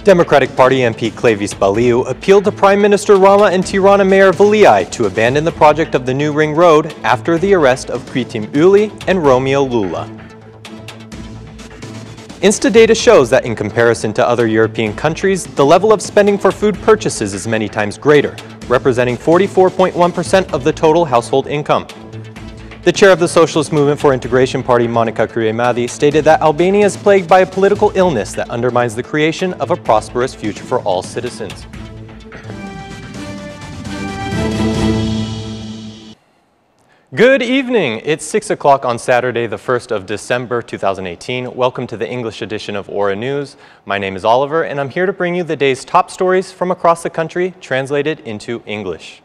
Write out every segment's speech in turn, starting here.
Democratic Party MP Kryemadhi Baliu appealed to Prime Minister Rama and Tirana Mayor Veliaj to abandon the project of the new ring road after the arrest of Kryemadhi and Romeo Lula. Insta data shows that in comparison to other European countries, the level of spending for food purchases is many times greater, representing 44.1% of the total household income. The chair of the Socialist Movement for Integration Party, Kryemadhi, stated that Albania is plagued by a political illness that undermines the creation of a prosperous future for all citizens. Good evening. It's 6 o'clock on Saturday, the 1st of December, 2018. Welcome to the English edition of Aura News. My name is Oliver, and I'm here to bring you the day's top stories from across the country, translated into English.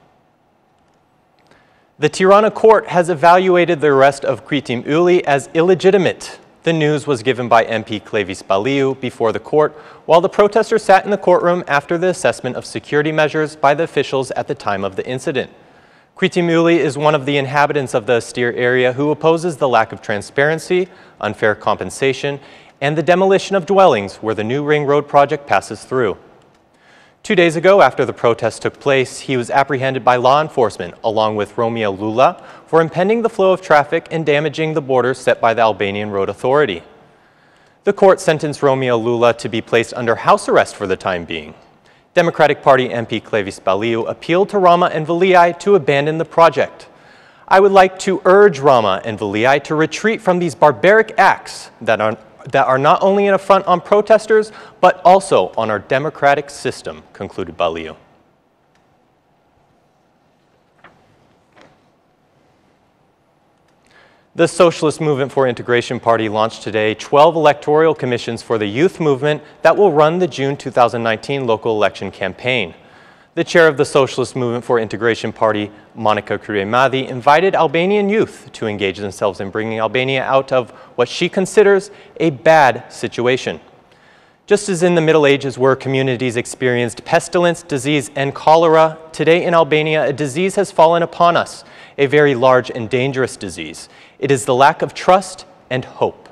The Tirana court has evaluated the arrest of Kryemadhi as illegitimate. The news was given by MP Kryemadhi Baliu before the court, while the protesters sat in the courtroom after the assessment of security measures by the officials at the time of the incident. Kryemadhi is one of the inhabitants of the Astir area who opposes the lack of transparency, unfair compensation, and the demolition of dwellings where the new ring road project passes through. 2 days ago, after the protest took place, he was apprehended by law enforcement, along with Romeo Lula, for impeding the flow of traffic and damaging the borders set by the Albanian Road Authority. The court sentenced Romeo Lula to be placed under house arrest for the time being. Democratic Party MP Kryemadhi Baliu appealed to Rama and Veliaj to abandon the project. I would like to urge Rama and Veliaj to retreat from these barbaric acts that are not only an affront on protesters, but also on our democratic system, concluded Baliu. The Socialist Movement for Integration Party launched today 12 electoral commissions for the youth movement that will run the June 2019 local election campaign. The chair of the Socialist Movement for Integration Party, Kryemadhi, invited Albanian youth to engage themselves in bringing Albania out of what she considers a bad situation. Just as in the Middle Ages where communities experienced pestilence, disease, and cholera, today in Albania a disease has fallen upon us, a very large and dangerous disease. It is the lack of trust and hope.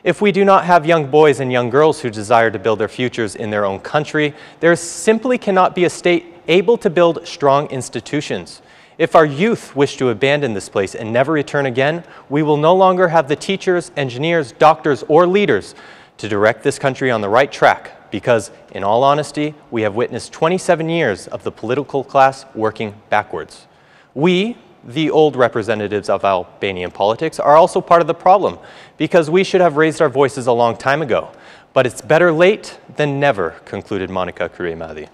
If we do not have young boys and young girls who desire to build their futures in their own country, there simply cannot be a state able to build strong institutions. If our youth wish to abandon this place and never return again, we will no longer have the teachers, engineers, doctors, or leaders to direct this country on the right track, because, in all honesty, we have witnessed 27 years of the political class working backwards. We, the old representatives of Albanian politics, are also part of the problem, because we should have raised our voices a long time ago. But it's better late than never, concluded Kryemadhi.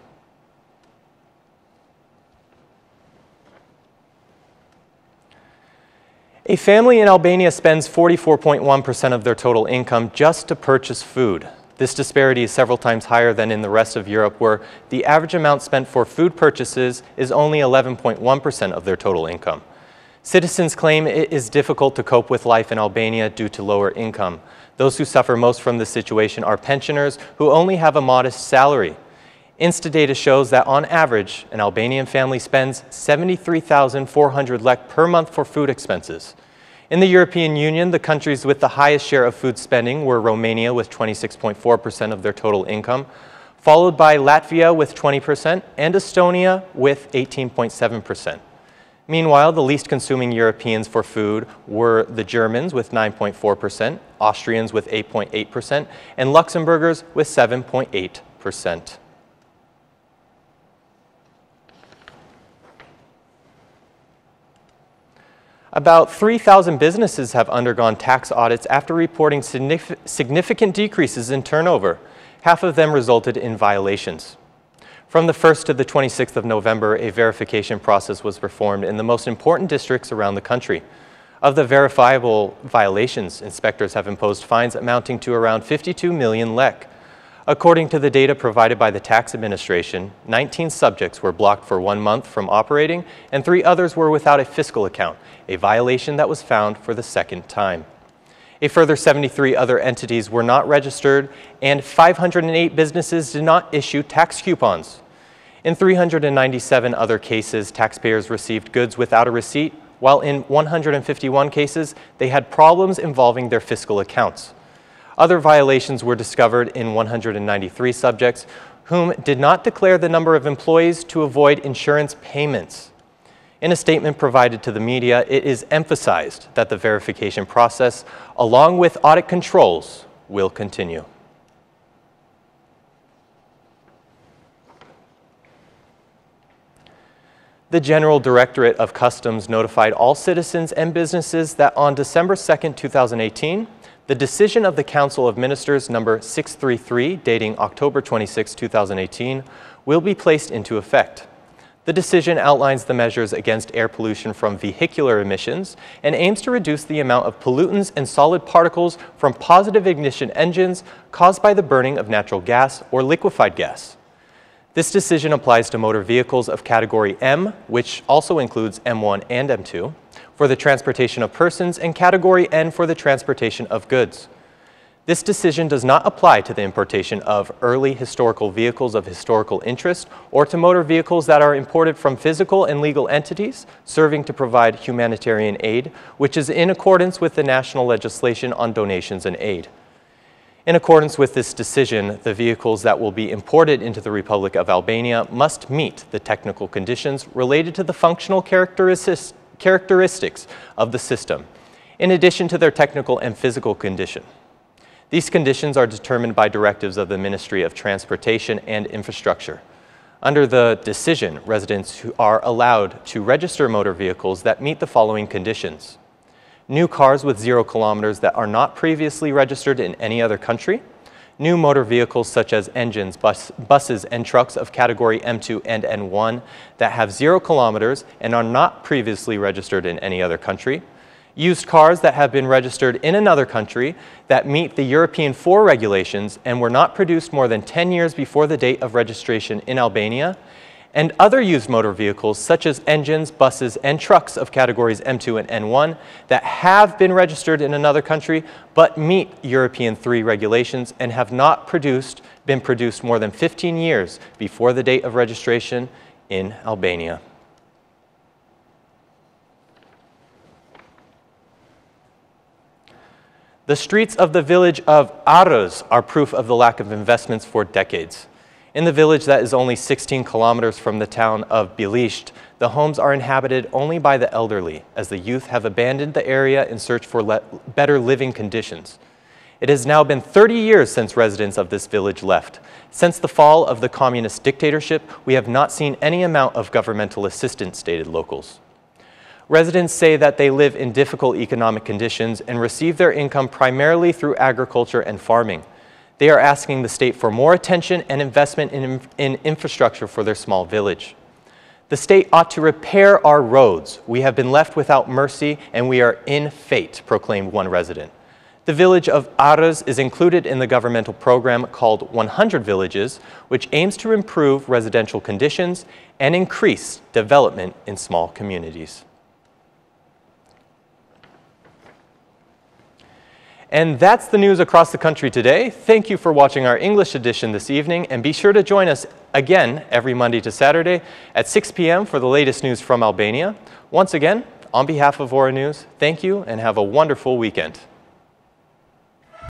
A family in Albania spends 44.1% of their total income just to purchase food. This disparity is several times higher than in the rest of Europe, where the average amount spent for food purchases is only 11.1% of their total income. Citizens claim it is difficult to cope with life in Albania due to lower income. Those who suffer most from this situation are pensioners who only have a modest salary. Insta data shows that on average, an Albanian family spends 73,400 lek per month for food expenses. In the European Union, the countries with the highest share of food spending were Romania with 26.4% of their total income, followed by Latvia with 20% and Estonia with 18.7%. Meanwhile, the least consuming Europeans for food were the Germans with 9.4%, Austrians with 8.8%, and Luxembourgers with 7.8%. About 3,000 businesses have undergone tax audits after reporting significant decreases in turnover. Half of them resulted in violations. From the 1st to the 26th of November, a verification process was performed in the most important districts around the country. Of the verifiable violations, inspectors have imposed fines amounting to around 52 million lek. According to the data provided by the tax administration, 19 subjects were blocked for 1 month from operating, and 3 others were without a fiscal account, a violation that was found for the second time. A further 73 other entities were not registered, and 508 businesses did not issue tax coupons. In 397 other cases, taxpayers received goods without a receipt, while in 151 cases, they had problems involving their fiscal accounts. Other violations were discovered in 193 subjects whom did not declare the number of employees to avoid insurance payments. In a statement provided to the media, it is emphasized that the verification process, along with audit controls, will continue. The General Directorate of Customs notified all citizens and businesses that on December 2, 2018, the decision of the Council of Ministers number 633, dating October 26, 2018, will be placed into effect. The decision outlines the measures against air pollution from vehicular emissions and aims to reduce the amount of pollutants and solid particles from positive ignition engines caused by the burning of natural gas or liquefied gas. This decision applies to motor vehicles of Category M, which also includes M1 and M2, for the transportation of persons, and Category N for the transportation of goods. This decision does not apply to the importation of early historical vehicles of historical interest or to motor vehicles that are imported from physical and legal entities serving to provide humanitarian aid, which is in accordance with the national legislation on donations and aid. In accordance with this decision, the vehicles that will be imported into the Republic of Albania must meet the technical conditions related to the functional characteristics of the system, in addition to their technical and physical condition. These conditions are determined by directives of the Ministry of Transportation and Infrastructure. Under the decision, residents who are allowed to register motor vehicles that meet the following conditions: new cars with 0 kilometers that are not previously registered in any other country, new motor vehicles such as engines, buses, and trucks of Category M2 and N1 that have 0 kilometers and are not previously registered in any other country, used cars that have been registered in another country that meet the European 4 regulations and were not produced more than 10 years before the date of registration in Albania, and other used motor vehicles such as engines, buses, and trucks of Categories M2 and N1 that have been registered in another country but meet European 3 regulations and have not been produced more than 15 years before the date of registration in Albania. The streets of the village of Arres are proof of the lack of investments for decades. In the village that is only 16 kilometers from the town of Bilisht, the homes are inhabited only by the elderly, as the youth have abandoned the area in search for better living conditions. It has now been 30 years since residents of this village left. Since the fall of the communist dictatorship, we have not seen any amount of governmental assistance, stated locals. Residents say that they live in difficult economic conditions and receive their income primarily through agriculture and farming. They are asking the state for more attention and investment in infrastructure for their small village. The state ought to repair our roads. We have been left without mercy and we are in fate, proclaimed one resident. The village of Arres is included in the governmental program called 100 Villages, which aims to improve residential conditions and increase development in small communities. And that's the news across the country today. Thank you for watching our English edition this evening, and be sure to join us again every Monday to Saturday at 6 p.m. for the latest news from Albania. Once again, on behalf of Vora News, thank you and have a wonderful weekend.